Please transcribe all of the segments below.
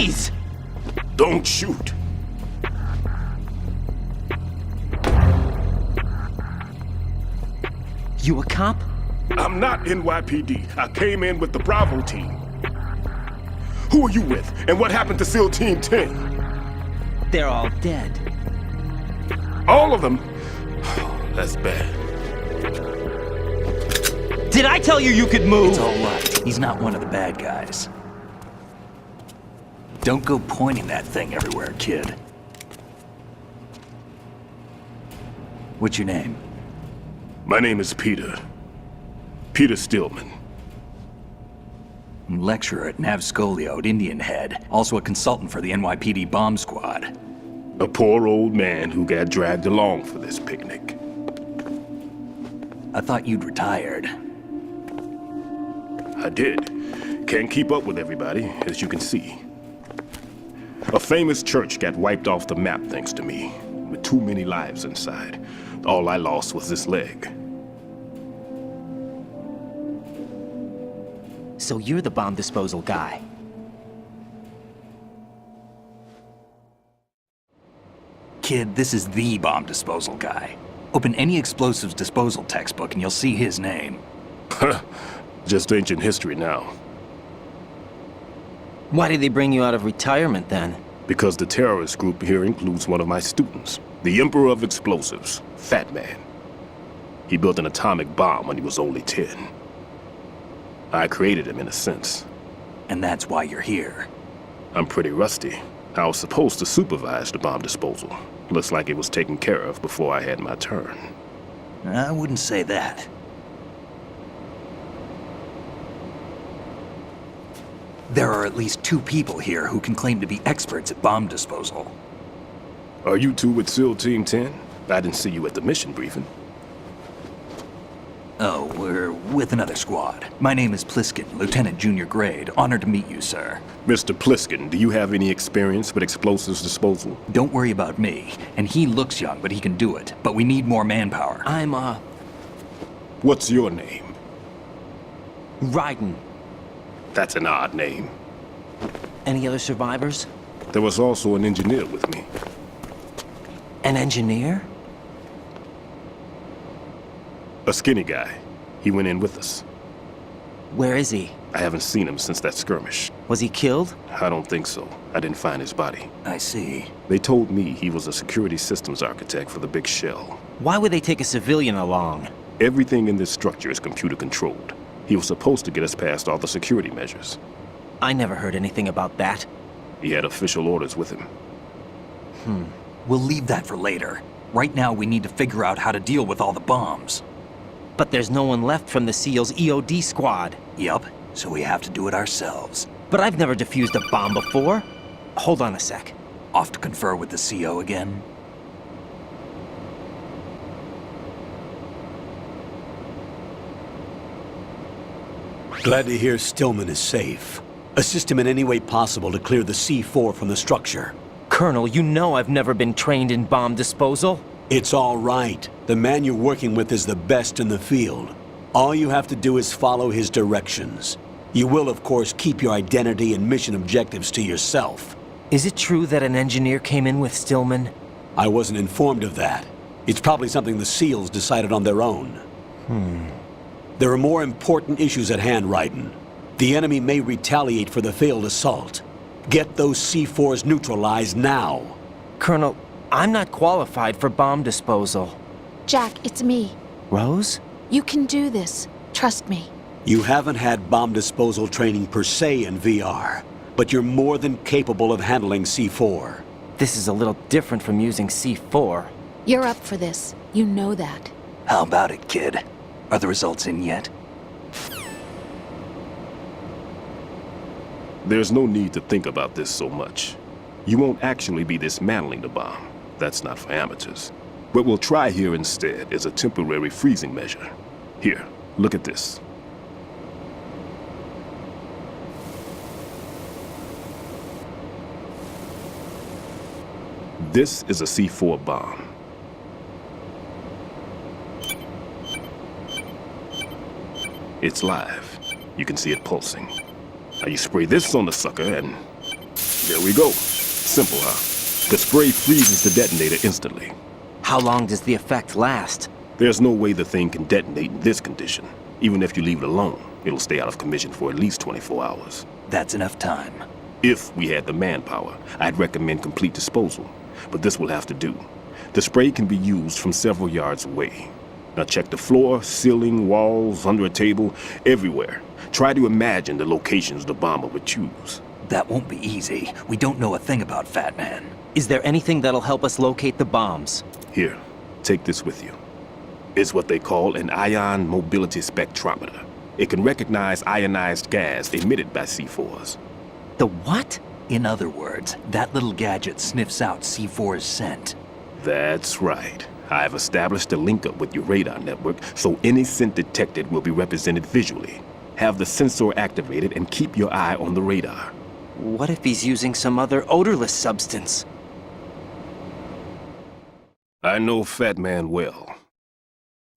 Freeze! Don't shoot. You a cop? I'm not NYPD. I came in with the Bravo team. Who are you with? And what happened to SEAL Team 10? They're all dead. All of them? That's bad. Did I tell you you could move? It's all right. He's not one of the bad guys. Don't go pointing that thing everywhere, kid. What's your name? My name is Peter. Peter Stillman. Lecturer at Navscolio at Indian Head. Also a consultant for the NYPD bomb squad. A poor old man who got dragged along for this picnic. I thought you'd retired. I did. Can't keep up with everybody, as you can see. A famous church got wiped off the map thanks to me, with too many lives inside. All I lost was this leg. So you're the bomb disposal guy. Kid, this is the bomb disposal guy. Open any explosives disposal textbook and you'll see his name. Just ancient history now. Why did they bring you out of retirement then? Because the terrorist group here includes one of my students, the Emperor of Explosives, Fat Man. He built an atomic bomb when he was only 10. I created him in a sense. And that's why you're here. I'm pretty rusty. I was supposed to supervise the bomb disposal. Looks like it was taken care of before I had my turn. I wouldn't say that. There are at least 2 people here who can claim to be experts at bomb disposal. Are you two with SEAL Team 10? I didn't see you at the mission briefing. Oh, we're with another squad. My name is Pliskin, Lieutenant Junior Grade. Honored to meet you, sir. Mr. Pliskin, do you have any experience with explosives disposal? Don't worry about me. And he looks young, but he can do it. But we need more manpower. I'm, What's your name? Raiden. That's an odd name. Any other survivors? There was also an engineer with me. An engineer? A skinny guy. He went in with us. Where is he? I haven't seen him since that skirmish. Was he killed? I don't think so. I didn't find his body. I see. They told me he was a security systems architect for the big shell. Why would they take a civilian along? Everything in this structure is computer controlled. He was supposed to get us past all the security measures. I never heard anything about that. He had official orders with him. We'll leave that for later. Right now, we need to figure out how to deal with all the bombs. But there's no one left from the SEAL's EOD squad. Yup, so we have to do it ourselves. But I've never defused a bomb before. Hold on a sec. Off to confer with the CO again? Glad to hear Stillman is safe. Assist him in any way possible to clear the C4 from the structure. Colonel, you know I've never been trained in bomb disposal. It's all right. The man you're working with is the best in the field. All you have to do is follow his directions. You will, of course, keep your identity and mission objectives to yourself. Is it true that an engineer came in with Stillman? I wasn't informed of that. It's probably something the SEALs decided on their own. There are more important issues at hand, Raiden. The enemy may retaliate for the failed assault. Get those C4s neutralized now. Colonel, I'm not qualified for bomb disposal. Jack, it's me. Rose? You can do this. Trust me. You haven't had bomb disposal training per se in VR, but you're more than capable of handling C4. This is a little different from using C4. You're up for this. You know that. How about it, kid? Are the results in yet? There's no need to think about this so much. You won't actually be dismantling the bomb. That's not for amateurs. What we'll try here instead is a temporary freezing measure. Here, look at this. This is a C4 bomb. It's live. You can see it pulsing. Now you spray this on the sucker and There we go. Simple, huh? The spray freezes the detonator instantly. How long does the effect last? There's no way the thing can detonate in this condition. Even if you leave it alone, it'll stay out of commission for at least 24 hours. That's enough time. If we had the manpower, I'd recommend complete disposal. But this will have to do. The spray can be used from several yards away. Now check the floor, ceiling, walls, under a table, everywhere. Try to imagine the locations the bomber would choose. That won't be easy. We don't know a thing about Fat Man. Is there anything that'll help us locate the bombs? Here, take this with you. It's what they call an ion mobility spectrometer. It can recognize ionized gas emitted by C4s. The what? In other words, that little gadget sniffs out C4's scent. That's right. I've established a link up with your radar network, so any scent detected will be represented visually. Have the sensor activated and keep your eye on the radar. What if he's using some other odorless substance? I know Fat Man well.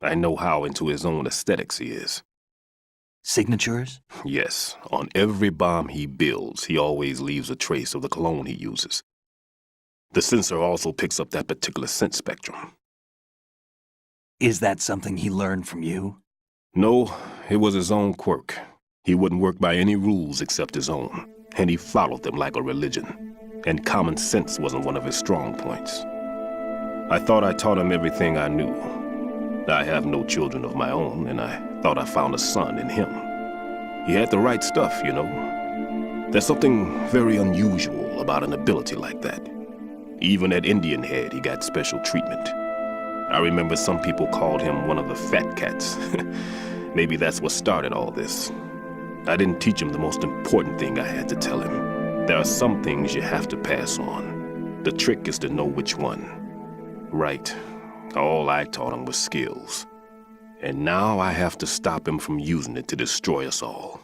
I know how into his own aesthetics he is. Signatures? Yes, on every bomb he builds, he always leaves a trace of the cologne he uses. The sensor also picks up that particular scent spectrum. Is that something he learned from you? No, it was his own quirk. He wouldn't work by any rules except his own, and he followed them like a religion. And common sense wasn't one of his strong points. I thought I taught him everything I knew. I have no children of my own, and I thought I found a son in him. He had the right stuff, you know. There's something very unusual about an ability like that. Even at Indian Head, he got special treatment. I remember some people called him one of the fat cats. Maybe that's what started all this. I didn't teach him the most important thing I had to tell him. There are some things you have to pass on. The trick is to know which one. Right. All I taught him was skills. And now I have to stop him from using it to destroy us all.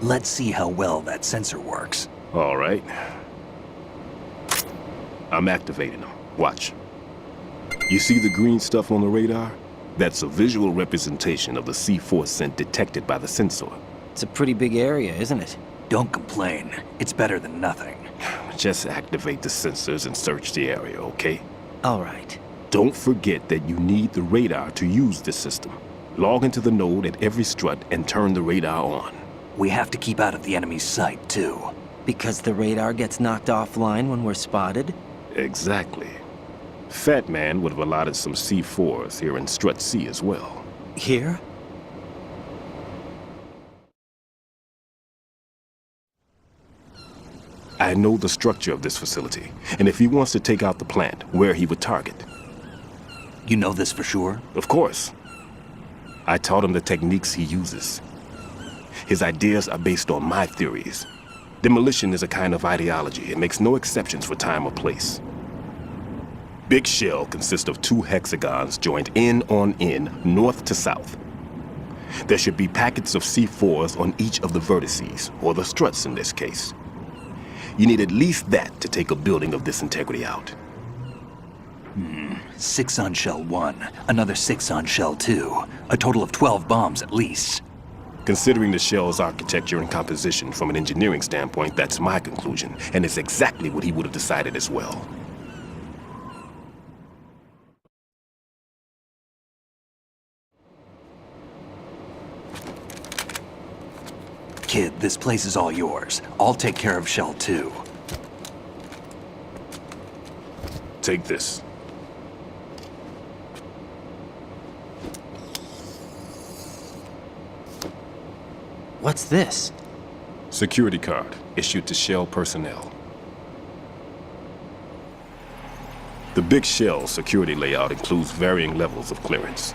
Let's see how well that sensor works. All right. I'm activating them. Watch. You see the green stuff on the radar? That's a visual representation of the C4 scent detected by the sensor. It's a pretty big area, isn't it? Don't complain. It's better than nothing. Just activate the sensors and search the area, okay? All right. Don't forget that you need the radar to use this system. Log into the node at every strut and turn the radar on. We have to keep out of the enemy's sight, too. Because the radar gets knocked offline when we're spotted? Exactly. Fat Man would have allotted some C4s here in Strut C as well. Here? I know the structure of this facility, and if he wants to take out the plant, where he would target. You know this for sure? Of course. I taught him the techniques he uses. His ideas are based on my theories. Demolition is a kind of ideology. It makes no exceptions for time or place. Big shell consists of 2 hexagons joined end on end, north to south. There should be packets of C4s on each of the vertices, or the struts in this case. You need at least that to take a building of this integrity out. 6 on shell 1, another 6 on shell 2. A total of 12 bombs at least. Considering the shell's architecture and composition from an engineering standpoint, that's my conclusion, and it's exactly what he would have decided as well. Kid, this place is all yours. I'll take care of shell 2. Take this. What's this? Security card issued to Shell personnel. The Big Shell security layout includes varying levels of clearance.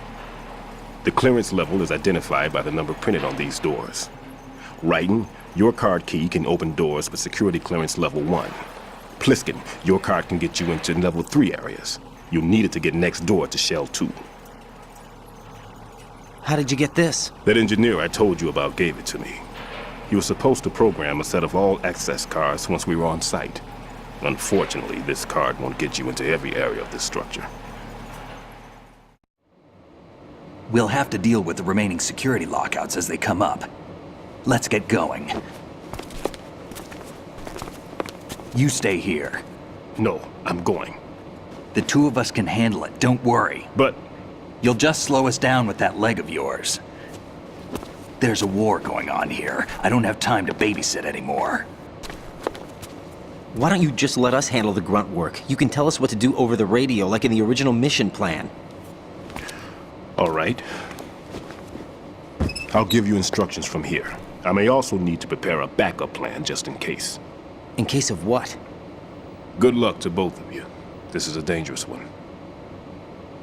The clearance level is identified by the number printed on these doors. Writing, your card key can open doors with security clearance level 1. Pliskin, your card can get you into level 3 areas. You'll need it to get next door to Shell 2. How did you get this? That engineer I told you about gave it to me. He was supposed to program a set of all access cards once we were on site. Unfortunately, this card won't get you into every area of this structure. We'll have to deal with the remaining security lockouts as they come up. Let's get going. You stay here. No, I'm going. The two of us can handle it, don't worry. But You'll just slow us down with that leg of yours. There's a war going on here. I don't have time to babysit anymore. Why don't you just let us handle the grunt work? You can tell us what to do over the radio, like in the original mission plan. all right. I'll give you instructions from here. I may also need to prepare a backup plan just in case. In case of what? Good luck to both of you. This is a dangerous one.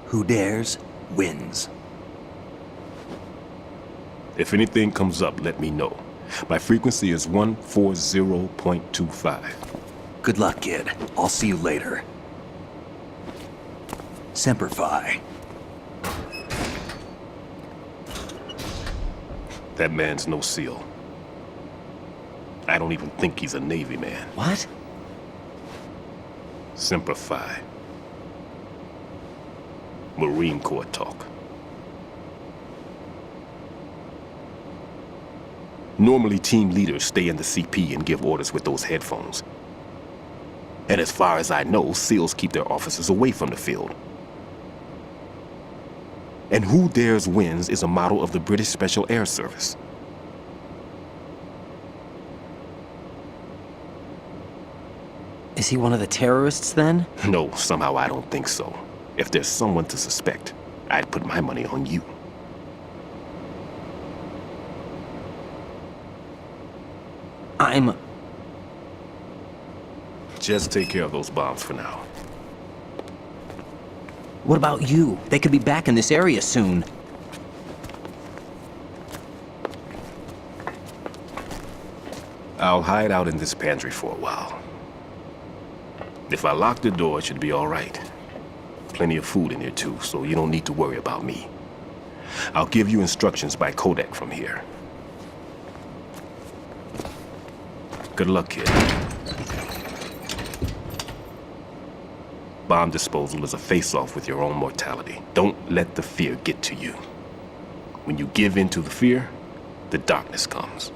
Who dares, wins. If anything comes up, let me know. My frequency is 140.25. Good luck, kid. I'll see you later. Semper Fi. That man's no SEAL. I don't even think he's a Navy man. What? Semper Fi. Marine Corps talk. Normally, team leaders stay in the CP and give orders with those headphones. And as far as I know, SEALs keep their officers away from the field. And Who Dares Wins is a model of the British Special Air Service. Is he one of the terrorists then? No, somehow I don't think so. If there's someone to suspect, I'd put my money on you. Just take care of those bombs for now. What about you? They could be back in this area soon. I'll hide out in this pantry for a while. If I lock the door, it should be all right. Plenty of food in here too, so you don't need to worry about me. I'll give you instructions by codec from here. Good luck, kid. Bomb disposal is a face-off with your own mortality. Don't let the fear get to you. When you give in to the fear, the darkness comes.